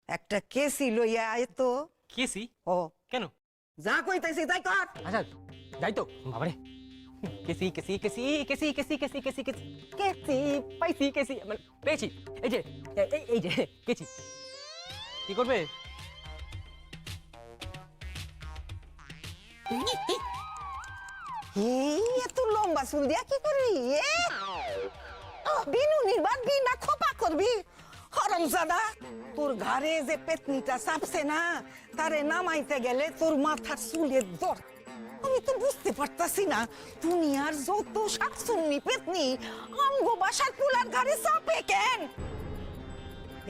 একটা কেসি লইয়া আয় তো। কেসি? ও কেন? যা কইতাছি তাই কর। আচ্ছা যাই তো। বাবারে, কেসি কেসি কেসি কেসি কেসি কেসি কেসি কেসি কেসি পাইছি কেসি, মানে পেয়েছি। এই যে এই যে কেসি। কি করবে? এই এত লম্বা চুল দিয়া কি করবি? বিনু নির্বাদ বিনা খোপা করবি? হরমজাদা, তোর ঘাড়ে যে পেতনিটা চাপছে না, তারে নামাইতে গেলে তোর মাথার চুলের দর। আমি তো বুঝতে পারতাছি না, দুনিয়ার যত শাকসুন্নি পেতনি আমগো বাসার পুলার ঘাড়ে চাপে কেন?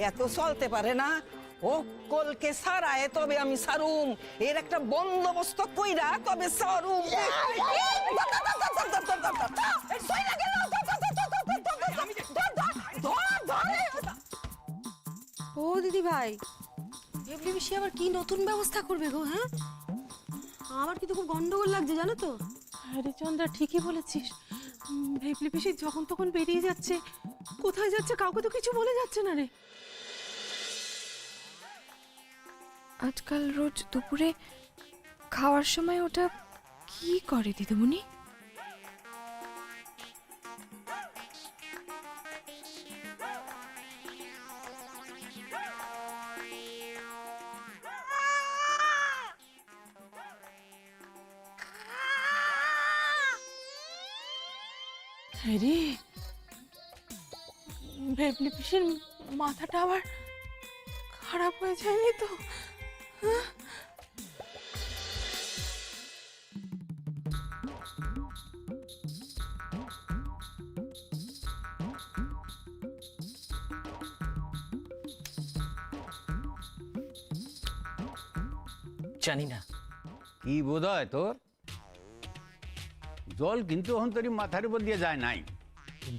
এত চলতে পারে না। ও কলকে সারায় তবে আমি সারুম, এর একটা বন্দোবস্ত কইরা তবে সারুম। ও দিদি ভাই, এবলি বেশি আবার কি নতুন ব্যবস্থা করবে গো? হ্যাঁ, আমার কিন্তু খুব গন্ডগোল লাগছে জানো তো। আরে চন্দ্রা, ঠিকই বলেছিস। ভেবলি পিসি যখন তখন বেরিয়ে যাচ্ছে, কোথায় যাচ্ছে কাউকে তো কিছু বলে যাচ্ছে না রে। আজকাল রোজ দুপুরে খাওয়ার সময় ওটা কি করে দিদিমণি? আরে ভেবলি পিসির মাথাটা আবার খারাপ হয়ে যায়নি তো? হ্যাঁ? জানি না। কি বোধ হয় তোর? জল কিন্তু এখন তোর মাথার উপর দিয়ে যায় নাই।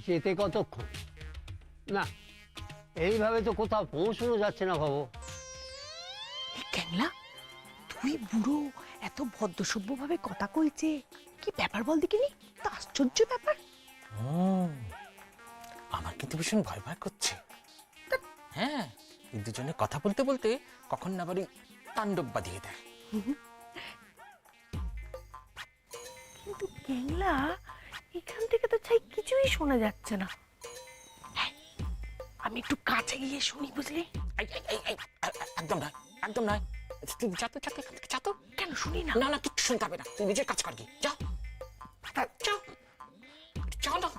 যেতে কতক্ষণ? না, এইভাবে তো কোথাও পৌঁছানো যাচ্ছে না ভাবো। ক্যাংলা, তুই বুড়ো এত ভদ্রসভ্য ভাবে কথা কইছে, কি ব্যাপার বল দেখিনি? তো আশ্চর্য ব্যাপার। আমার কিন্তু ভীষণ ভয় ভয় করছে। হ্যাঁ, এই দুজনে কথা বলতে বলতে কখন না বাড়ি তাণ্ডব বাঁধিয়ে দেয়। কিন্তু ক্যাংলা, এখান থেকে তো চাই কিছুই শোনা যাচ্ছে না। হ্যাঁ, আমি একটু কাছে গিয়ে শুনি, বুঝলি? একদম নয়, একদম নয়। তুই যা তো, যা তো। কেন শুনি না? না না, কিচ্ছু শুনতে হবে না, তুই নিজের কাজ কর গিয়ে। যা যাও, যাও না।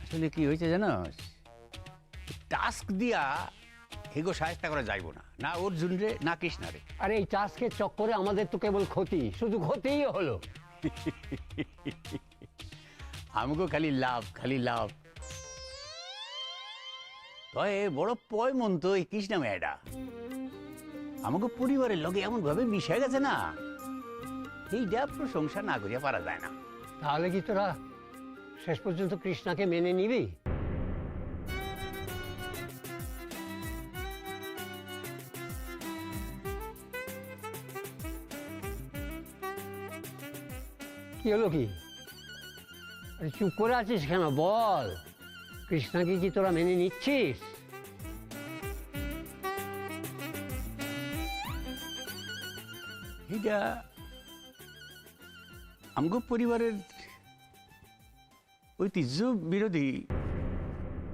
আসলে কি হয়েছে জানোস, টাস্ক দিয়া হেগো সাহায্য করা যাইব না, না অর্জুন রে না কৃষ্ণা রে। আরে এই টাস্কের চক্করে আমাদের তো কেবল ক্ষতি, শুধু ক্ষতিই হলো। আমাকে খালি লাভ, খালি লাভ। তয় বড় পয় মন তো এই কৃষ্ণা মেয়েটা আমাকে পরিবারের লগে এমন ভাবে মিশে গেছে না, এইটা প্রশংসা না করিয়া পারা যায় না। তাহলে কি তোরা শেষ পর্যন্ত কৃষ্ণাকে মেনে নিবি? কি হলো কি? আরে চুপ করে আছিস কেন? বল, কৃষ্ণাকে কি তোরা মেনে নিচ্ছিস? এইটা আমগো পরিবারের ঐতিহ্য বিরোধী।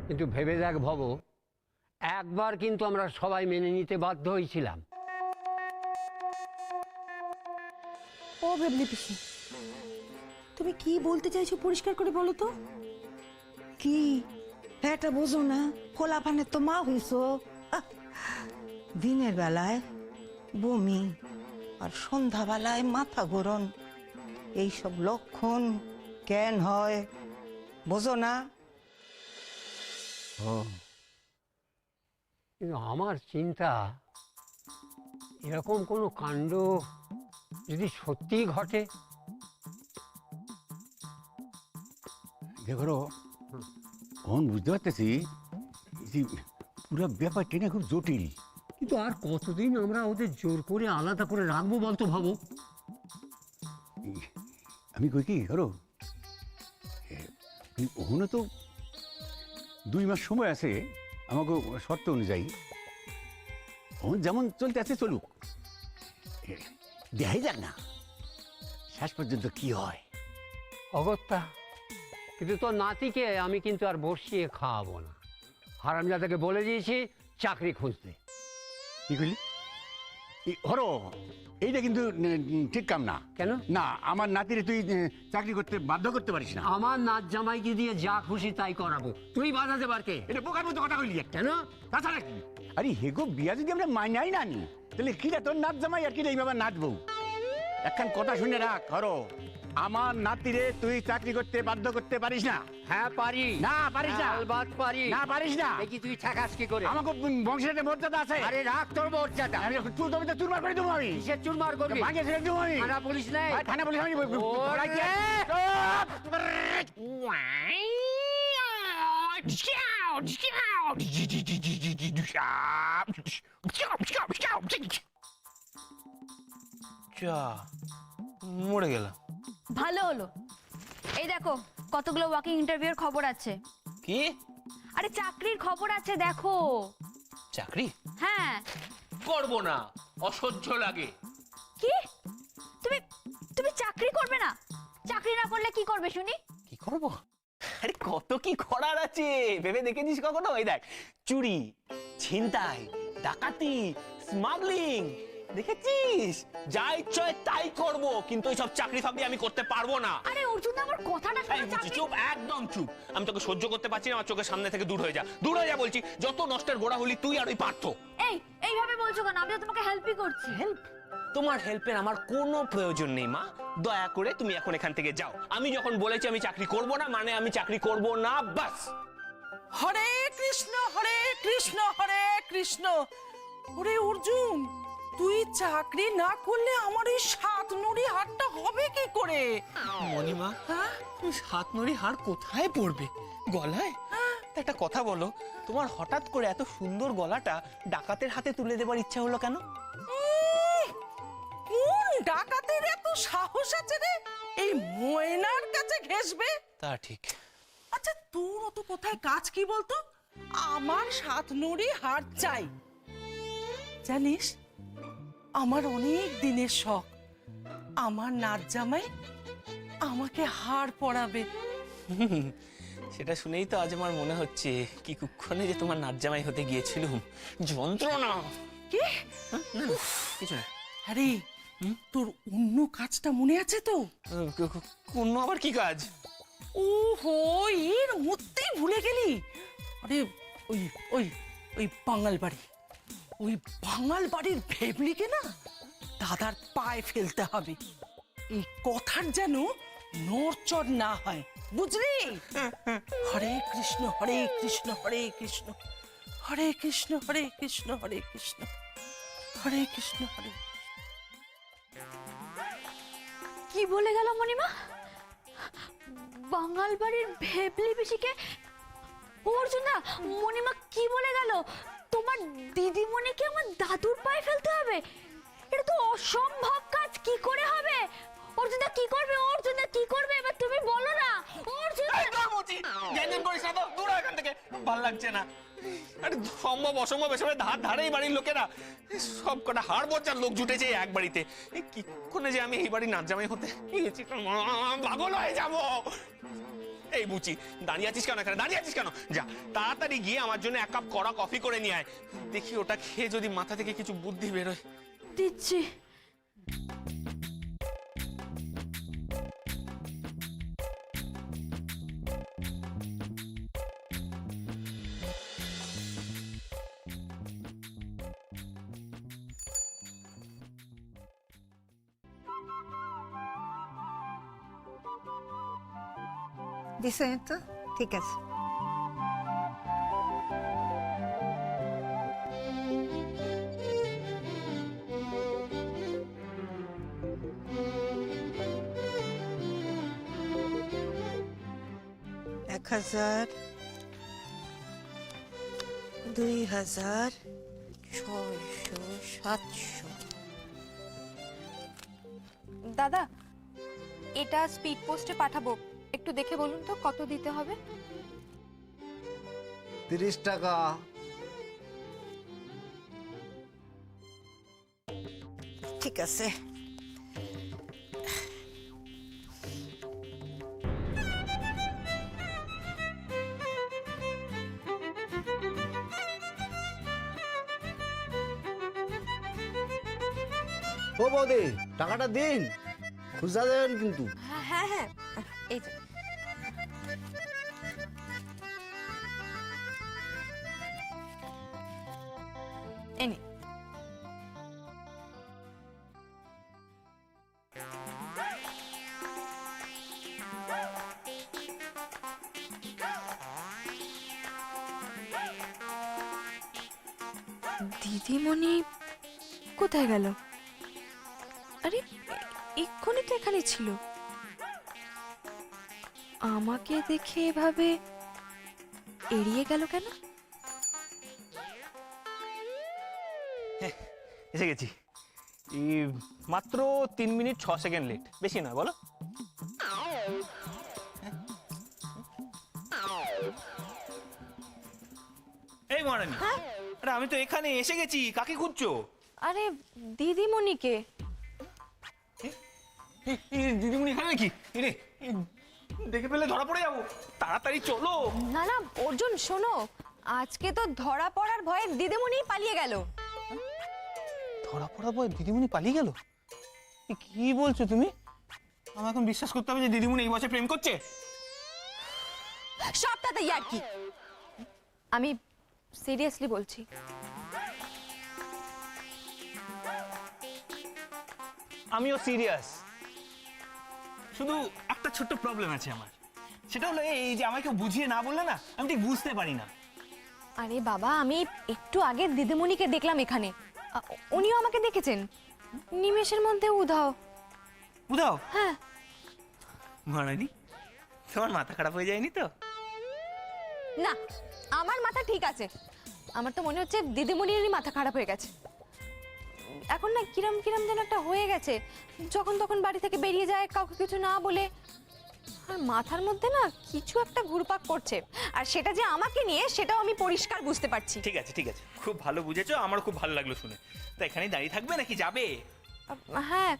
কিন্তু ভেবে দেখ ভব, একবার কিন্তু আমরা সবাই মেনে নিতে বাধ্য হয়েছিলাম। ও ভেবলি পিসি, তুমি কি বলতে চাইছো পরিষ্কার করে বলো তো। কি এটা বোঝো না? খোলা পানের তো মা হইছ। দিনের বেলায় বমি আর সন্ধ্যাবেলায় মাথা ঘোরন, এইসব লক্ষণ কেন হয় বোঝো না? কিন্তু আমার চিন্তা, এরকম কোনো কাণ্ড যদি সত্যিই ঘটে। দেখো এখন বুঝতে পারতেছি যে পুরো ব্যাপারটা না খুব জটিল। কিন্তু আর কতদিন আমরা ওদের জোর করে আলাদা করে রাখবো বলতো ভাবো? আমি কই কি ধরো ওখানে তো 2 মাস সময় আছে আমাকে শর্ত অনুযায়ী। যেমন চলতে আছে চলুক, দেখাই যাক না শেষ পর্যন্ত কি হয়। অগত্যা, কিন্তু তোর নাতিকে আমি কিন্তু আর বসিয়ে খাওয়াবো না। হারামজাদাকে বলে দিয়েছি চাকরি খুঁজতে। কি করলি? হরো, এইটা কিন্তু ঠিক কাম না। কেন? না, আমার নাতিরে তুই চাকরি করতে বাধ্য করতে পারিস না। আমার নাচ জামাইকে দিয়ে যা খুশি তাই করাবো, তুই বাজাতে পারকে? এটা বোকার মতো কথা কইলি একটা। কেন? তাছাড়া কি? আরে হেগো বিয়া যদি আমরা মাইনাই না নি, তাহলে কিরা তোর নাচ জামাই আর কিরা এইভাবে নাচবো? একখান কথা শুনে রাখ হরো, আমার নাতিরে তুই চাকরি করতে বাধ্য করতে পারিস না। হ্যাঁ পারি। না পারিস না। আলবাত পারি। না পারিস না। দেখি তুই ঠেকাস কি করে? আমাকে বংশের একটা মর্যাদা আছে। আরে রাখ তোর মর্যাদা। আরে তুই তো চুরমার করে দেবো আমি। কিসের চুরমার করবি? ভাঙে ছেড়ে দেবো আমি। থানা পুলিশ নেই? থানা পুলিশ আমি ওরে! মরে গেলাম। ভালো হলো। এই দেখো কতগুলো ওয়াকিং ইন্টারভিউর খবর আছে। কি? আরে চাকরির খবর আছে দেখো। চাকরি হ্যাঁ। করব না, অসহ্য লাগে। কি? তুমি তুমি চাকরি করবে না? চাকরি না করলে কি করবে শুনি? কি করব? আরে কত কি করার আছে, ভেবে দেখেছিস কখনো? এই দেখ, চুরি, ছিনতাই, ডাকাতি, স্মাগলিং, দেখেছিস? যা ইচ্ছা হয় তাই করব, কিন্তু এইসব চাকরি ফাকরি আমি করতে পারবো না। আরে অর্জুন আমার কথাটা এই শোনো। বুঝি, চাকরি চুপ, একদম চুপ। আমি তোকে সহ্য করতে পারছি না, আমার চোখের সামনে থেকে দূর হয়ে যা, দূর হয়ে যা বলছি। যত নষ্টের গোড়া হলি তুই আর ওই পার্থ। এইভাবে বলছো কেন? আমি তো তোমাকে হেল্পই করছি। হেল্প? তোমার হেল্পের আমার কোনো প্রয়োজন নেই মা। দয়া করে তুমি এখন এখান থেকে যাও। আমি যখন বলেছি আমি চাকরি করব না, মানে আমি চাকরি করব না, বাস। হরে কৃষ্ণ হরে কৃষ্ণ হরে কৃষ্ণ। ওরে অর্জুন, তুই চাকরি না করলে আমার এই 7 নুড়ি হারটা হবে কি করে? মণিমা, তুমি 7 নুড়ি হার কোথায় পড়বে? গলায়? তা একটা কথা বলো, তোমার হঠাৎ করে এত সুন্দর গলাটা ডাকাতের হাতে তুলে দেবার ইচ্ছা হলো কেন? কোন ডাকাতের এত সাহস আছে রে এই ময়নার কাছে ঘেসবে? তা ঠিক। আচ্ছা তোর অত কোথায় কাজ কি বলতো? আমার 7 নুড়ি হার চাই। জানিস, আমার অনেক দিনের শখ, আমার নাচ জামাই আমাকে হার পরাবে। সেটা শুনেই তো আজ আমার মনে হচ্ছে কি কুক্ষণে যে তোমার নাচ জামাই হতে গিয়েছিলুম। যন্ত্রণা। কি? না না, কিছু না। আরে তোর অন্য কাজটা মনে আছে তো? অন্য আবার কি কাজ? ওহো, এর মধ্যেই ভুলে গেলি? আরে ওই ওই ওই বাঙাল বাড়ি, ওই বাঙাল বাড়ির ভেবলিকে না দাদার পায়ে ফেলতে হবে। এই কথার যেন নড়চড় না হয়, বুঝলি? হরে কৃষ্ণ হরে কৃষ্ণ হরে কৃষ্ণ, হরে কৃষ্ণ হরে কৃষ্ণ হরে কৃষ্ণ, হরে কৃষ্ণ হরে। কি বলে গেল মণিমা? বাঙাল বাড়ির ভেবলি পিসিকে? অর্জুন দা, মণিমা কি বলে গেল? তোমার দিদিমণিকে আমার দাদুর পায়ে ফেলতে হবে? এটা তো অসম্ভব কাজ, কি করে হবে? অর্জুন দা কি করবে? অর্জুন দা কি করবে এবার তুমি বলো না। অর্জুন দূর এখান থেকে, ভালো লাগছে না। আরে সম্ভব অসম্ভব এসবের ধারেই বাড়ির লোকেরা সব কটা হাড় বজ্জার লোক জুটেছে এক বাড়িতে। কি কোনে যে আমি এই বাড়ির নাচ জামাই হতে গেছি, পাগল হয়ে যাবো। এই বুচি, দাঁড়িয়ে আছিস কেন এখানে? দাঁড়িয়ে আছিস কেন? যা তাড়াতাড়ি গিয়ে আমার জন্য 1 কাপ কড়া কফি করে নিয়ে আয়। দেখি ওটা খেয়ে যদি মাথা থেকে কিছু বুদ্ধি বেরোয়। দিচ্ছি। দিছে তো? ঠিক আছে। এক 1000, 2000, 600, 700। দাদা, এটা স্পিড পোস্টে পাঠাবো, একটু দেখে বলুন তো কত দিতে হবে? 30 টাকা। ঠিক আছে। ও বৌদি, টাকাটা দিন, খুচরা দেবেন কিন্তু। হ্যাঁ হ্যাঁ এই যে এনে দিদিমণি কোথায় গেল? আরে এক্ষুনি তো এখানে ছিল। আমাকে দেখে এভাবে এড়িয়ে গেল কেন? এসে গেছি। এই মাত্র 3 মিনিট 6 সেকেন্ড লেট, বেশি নয় বলো। এই মহারানী, আরে আমি তো এখানে এসে গেছি, কাকে খুঁজছো? আরে দিদিমণিকে। দিদিমণি এখানে নাকি? এরে দেখে ফেলে ধরা পড়ে যাবো, তাড়াতাড়ি চলো। না না অর্জুন শোনো, আজকে তো ধরা পড়ার ভয়ে দিদিমণি পালিয়ে গেল। ধরা পড়া বয় দিদিমণি পালিয়ে গেল? কি বলছো তুমি? আমার এখন বিশ্বাস করতে হবে যে দিদিমণি এই বছর প্রেম করছে? সবটাতে ইয়ার কি, আমি সিরিয়াসলি বলছি। আমিও সিরিয়াস, শুধু একটা ছোট্ট প্রবলেম আছে আমার। সেটা হলো এই যে আমাকে বুঝিয়ে না বললে না, আমি ঠিক বুঝতে পারি না। আরে বাবা, আমি একটু আগে দিদিমণিকে দেখলাম এখানে, উনিও আমাকে দেখেছেন। নিমেষের মধ্যে উধাও। বুঝাও? হ্যাঁ। মহারানী, তোমার মাথা খারাপ হয়ে যায়নি তো? না, আমার মাথা ঠিক আছে। আমার তো মনে হচ্ছে দিদিমণিরই মাথা খারাপ হয়ে গেছে। এখন না কিরম কিরম যেন একটা হয়ে গেছে, যখন তখন বাড়ি থেকে বেরিয়ে যায় কাউকে কিছু না বলে। আর মাথার মধ্যে না কিছু একটা ঘুরপাক করছে, আর সেটা যে আমাকে নিয়ে সেটাও আমি পরিষ্কার বুঝতে পারছি। ঠিক আছে ঠিক আছে, খুব ভালো বুঝেছো, আমার খুব ভালো লাগলো শুনে। তো এখানেই দাঁড়িয়ে থাকবে নাকি যাবে? হ্যাঁ।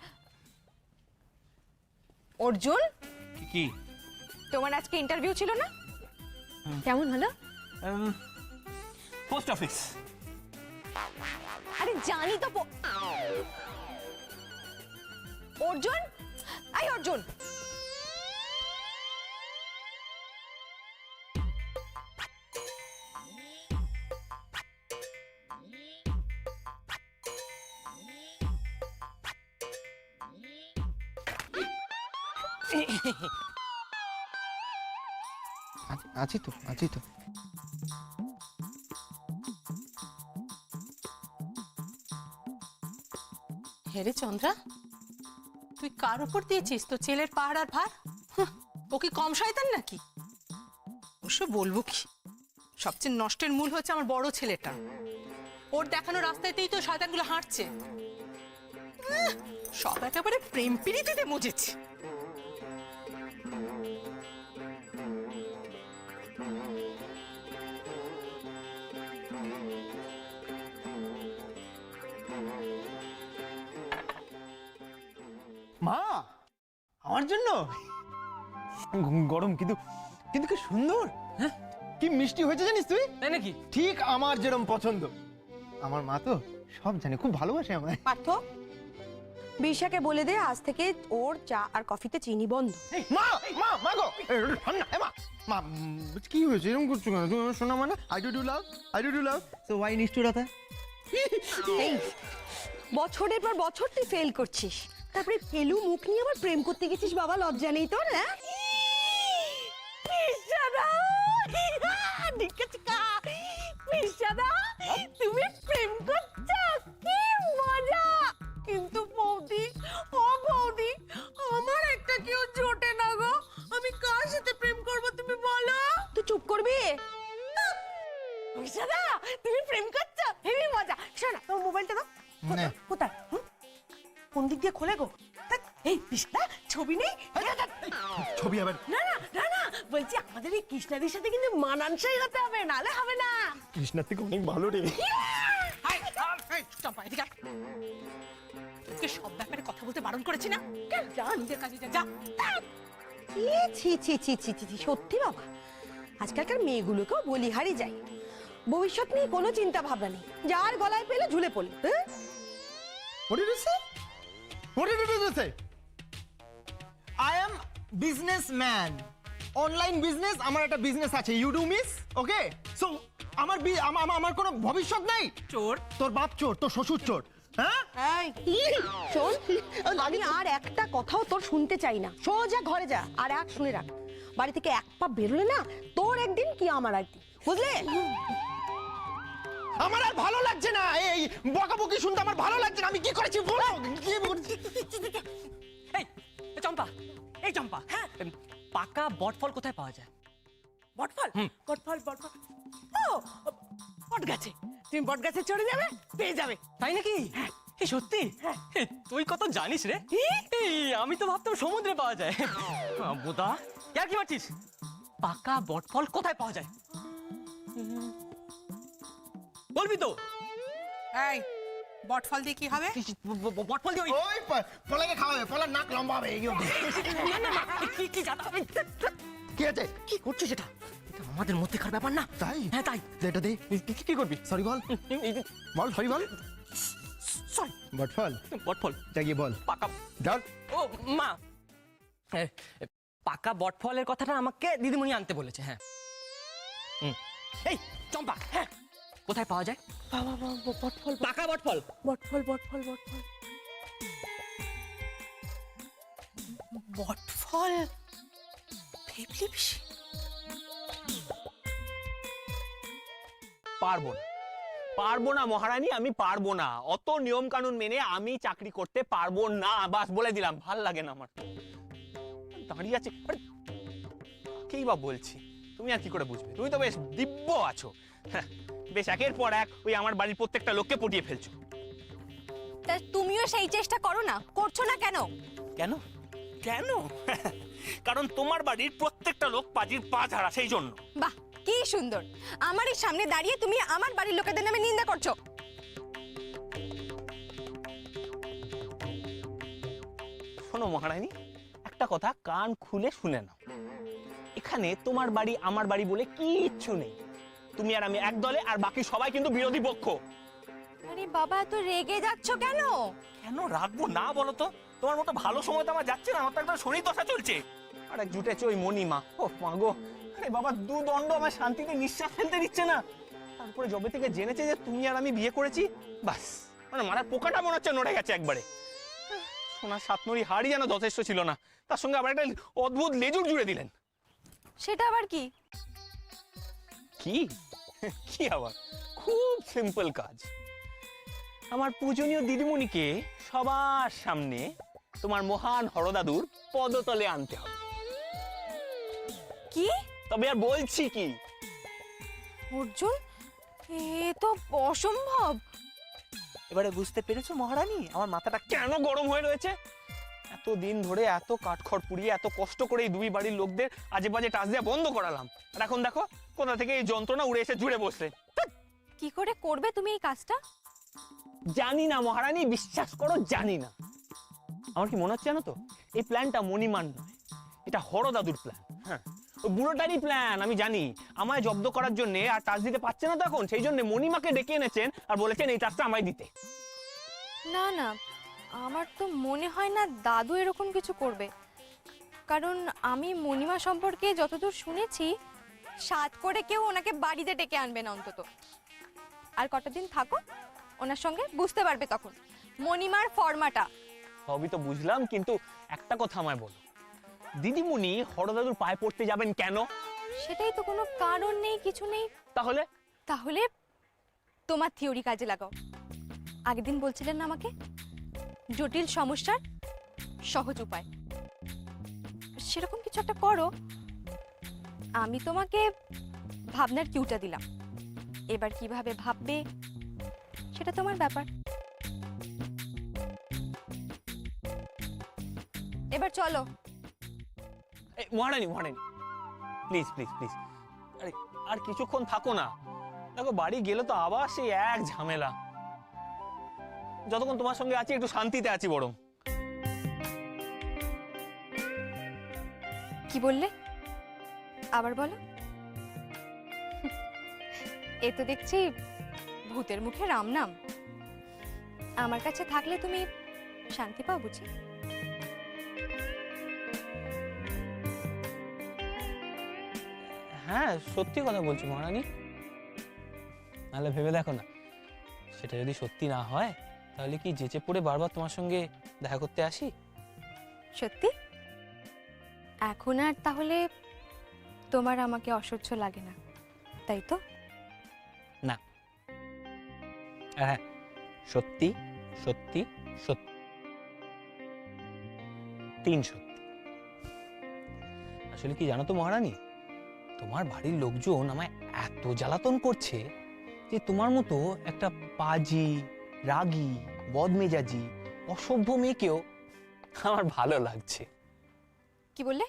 অর্জুন, কি তোমার আজকে ইন্টারভিউ ছিল না? কেমন হলো? Post office. আরে জানি তো অর্জুন, আই অর্জুন, আছি তো, আছি তো। হেরে চন্দ্রা, তুই কার উপর দিয়েছিস তো ছেলের পাহাড় আর ভার? ও কি কম শয়তান নাকি? অবশ্য বলবো কি, সবচেয়ে নষ্টের মূল হচ্ছে আমার বড় ছেলেটা। ওর দেখানো রাস্তাতেই তো শয়তানগুলো হাঁটছে। সব একেবারে প্রেম প্রীতিতে মজেছে। মা, আমার জন্য গরম কিন্তু কিন্তু কি সুন্দর। হ্যাঁ, কি মিষ্টি হয়েছে জানিস তুই? তাই নাকি? ঠিক আমার যেরকম পছন্দ। আমার মা তো সব জানে, খুব ভালোবাসে আমায়। পার্থ, বিশাকে বলে দে আজ থেকে ওর চা আর কফিতে চিনি বন্ধ। এই, মা মা মা গো, মা কি হয়েছে এরকম করছো কেন? তুমি আমার শোনা মানে I do love, I do love, so why নিষ্ঠুরতা? এই বছরের পর বছর তুই ফেল করছিস, তারপরে ফেলু মুখ নিয়ে আবার প্রেম করতে গেছিস। বাবা লজ্জা নেই তোর? হ্যাঁ, তুমি প্রেম করছো, কি মজা। কিন্তু বৌদি, ও বৌদি, আমার একটা কেউ জোটে না গো। আমি কার সাথে প্রেম করব তুমি বলো? তুই চুপ করবি? বিশাদা, তুমি প্রেম করছো, হেবি মজা। শোনা, তোর মোবাইলটা দাও। কোথায়? কোন দিক দিয়ে খোলে গো? এই বিশাদা, ছবি নেই? ছবি আবার? না না না না, বলছি আমাদের এই কৃষ্ণাদির সাথে কিন্তু মানানসই হতে হবে, নালে হবে না। কৃষ্ণার থেকে অনেক ভালো রে। চম্পা এদিকে আয়। তোকে সব ব্যাপারে কথা বলতে বারণ করেছি না? যা নিজের কাজে যা, যা। ছি ছি ছি ছি ছি ছি, সত্যি বাবা, আজকালকার মেয়েগুলোকেও বলিহারি যায়। ভবিষ্যৎ নিয়ে কোনো চিন্তা ভাবনা নেই, যার গলায় পেলে ঝুলে পড়ল। হ্যাঁ? What did you say? What did you say? I am businessman. Online business, আমার একটা বিজনেস আছে। You do miss? Okay? So আমার কোনো ভবিষ্যৎ নাই। চোর। তোর বাপ চোর, তোর শ্বশুর চোর। হ্যাঁ? শোন, আমি আর একটা কথাও তোর শুনতে চাই না। সোজা ঘরে যা, আর এক শুনে রাখ, বাড়ি থেকে এক পা বেরোলে না, তোর একদিন কি আমার একদিন, বুঝলে? আমার আর ভালো লাগছে না, এই বকাবকি শুনতে আমার ভালো লাগছে না। আমি কি করেছি বলো? কি বলছি? এই চম্পা, এই চম্পা, হ্যাঁ, পাকা বটফল কোথায় পাওয়া যায়? বটফল বটফল বটফল, ও বট গাছে। তুমি বট গাছে চড়ে যাবে, পেয়ে যাবে। তাই নাকি? এই সত্যি? তুই কত জানিস রে? এই আমি তো ভাবতাম সমুদ্রে পাওয়া যায়। বোদা, ইয়ার কি মারছিস? পাকা বটফল কোথায় পাওয়া যায় বলবি তো? এই বটফল দিয়ে কি হবে? বটফল দিয়ে ওই পলাকে খাওয়াবে, পলার নাক লম্বা হবে। কি জানা হবে? কি আছে? কি করছিস সেটা? এটা আমাদের মধ্যেকার ব্যাপার না। তাই? হ্যাঁ তাই। এটা দে। কি করবি? সরি বল, বল সরি বল। সরি, বটফল, বটফল জাগিয়ে বল। পাকা। চল। ও মা, পাকা বটফলের কথাটা আমাকে দিদিমণি আনতে বলেছে। হ্যাঁ। এই চম্পা, হ্যাঁ, কোথায় পাওয়া যায় বাবা বটফল, পাকা বটফল? বটফল বটফল বটফল বটফল ভেবলি পিসি? পারবো না মহারানী, আমি পারবো না। অত নিয়ম কানুন মেনে আমি চাকরি করতে পারবো না, বাস বলে দিলাম। ভাল লাগে না আমার। দাঁড়িয়ে আছে, কেই বা বলছি, তুমি আর কি করে বুঝবে? তুমি তো বেশ দিব্য আছো। হ্যাঁ, বেশ একের পর এক ওই আমার বাড়ির প্রত্যেকটা লোককে পটিয়ে ফেলছো। তা তুমিও সেই চেষ্টা করো না, করছো না কেন? কেন? কেন? কারণ তোমার বাড়ির প্রত্যেকটা লোক পাজির পা ঝাড়া, সেই জন্য। বাহ, কি সুন্দর! আমারই সামনে দাঁড়িয়ে তুমি আমার বাড়ির লোকেদের নামে নিন্দা করছো। শোনো মহারানী, একটা কথা কান খুলে শুনে নাও। এখানে তোমার বাড়ি আমার বাড়ি বলে কিচ্ছু নেই। তুমি আর আমি এক দলে, আর বাকি সবাই কিন্তু বিরোধী পক্ষ। আরে বাবা, এত রেগে যাচ্ছ কেন? কেন রাখবো না বলো তো? তোমার মতো ভালো সময় তো আমার যাচ্ছে না, আমার তো একটা শরীর দশা চলছে। আর এক জুটেছে ওই মণিমা। ও মা গো, আরে বাবা, দুদণ্ড আমার শান্তিতে নিঃশ্বাস ফেলতে দিচ্ছে না। তারপরে যবে থেকে জেনেছে যে তুমি আর আমি বিয়ে করেছি, বাস মানে মারার পোকাটা মনে হচ্ছে নড়ে গেছে একবারে। সোনার সাতনড়ি হাড়ি যেন যথেষ্ট ছিল না, তার সঙ্গে আবার একটা অদ্ভুত লেজুর জুড়ে দিলেন। সেটা আবার কি? কি কি আবার? খুব সিম্পল কাজ। আমার পূজনীয় দিদিমণিকে সবার সামনে তোমার মহান হরদাদুর পদতলে আনতে হবে। কি? তবে আর বলছি কি? অর্জুন, এ তো অসম্ভব। এবারে বুঝতে পেরেছো মহারানী আমার মাথাটা কেন গরম হয়ে রয়েছে? এতদিন ধরে এত কাঠখড় পুড়িয়ে এত কষ্ট করে এই দুই বাড়ির লোকদের আজে বাজে টাচ দেওয়া বন্ধ করালাম, আর এখন দেখো কোথা থেকে এই যন্ত্রণা উড়ে এসে জুড়ে বসলে। কি করে করবে তুমি এই কাজটা? জানি না মহারানী, বিশ্বাস করো জানি না। আমার কি মনে হচ্ছে জানো তো, এই প্ল্যানটা মণিমার নয়, এটা হরদাদুর প্ল্যান। হ্যাঁ, ওই বুড়োটারই প্ল্যান। আমি জানি আমায় জব্দ করার জন্য আর টাচ দিতে পারছে না তো এখন, সেই জন্য মণিমাকে ডেকে এনেছেন আর বলেছেন এই টাচটা আমায় দিতে। না না, আমার তো মনে হয় না দাদু এরকম কিছু করবে। কারণ আমি মণিমা সম্পর্কে যতদূর শুনেছি, সাত করে কেউ ওনাকে বাড়িতে ডেকে আনবে না অন্তত। আর কটা দিন থাকো ওনার সঙ্গে, বুঝতে পারবে তখন মণিমার ফর্মাটা। সবই তো বুঝলাম, কিন্তু একটা কথা আমায় বলো, দিদিমণি হরদাদুর পায়ে পড়তে যাবেন কেন? সেটাই তো, কোনো কারণ নেই, কিছু নেই। তাহলে? তাহলে তোমার থিওরি কাজে লাগাও। আগের দিন বলছিলেন না আমাকে, জটিল সমস্যার সহজ উপায়, সেরকম কিছু একটা করো। আমি তোমাকে ভাবনার কিউটা দিলাম, এবার কিভাবে ভাববে সেটা তোমার ব্যাপার। এবার চলো। মহারানী মহারানী প্লিজ প্লিজ প্লিজ, আরে আর কিছুক্ষণ থাকো না। দেখো বাড়ি গেলে তো আবার সেই এক ঝামেলা। যতক্ষণ তোমার সঙ্গে আছি একটু শান্তিতে আছি বরং। কি বললে আবার বলো। এ তো দেখছি ভূতের মুখে রাম নাম। আমার কাছে থাকলে তুমি শান্তি পাও বুঝি? হ্যাঁ সত্যি কথা বলছি মহারানী। নাহলে ভেবে দেখো না, সেটা যদি সত্যি না হয় তাহলে কি যেচে পড়ে বারবার তোমার সঙ্গে দেখা করতে আসি? সত্যি? এখন আর তাহলে তোমার আমাকে অসহ্য লাগে না, তাই তো? না, হ্যাঁ সত্যি সত্যি সত্যি, 3 সত্যি। আসলে কি জানো তো মহারানী, তোমার বাড়ির লোকজন আমায় এত জ্বালাতন করছে যে তোমার মতো একটা পাজি, রাগী, বদমেজাজি, অসভ্য মেয়েকেও আমার ভালো লাগছে। কি বললে?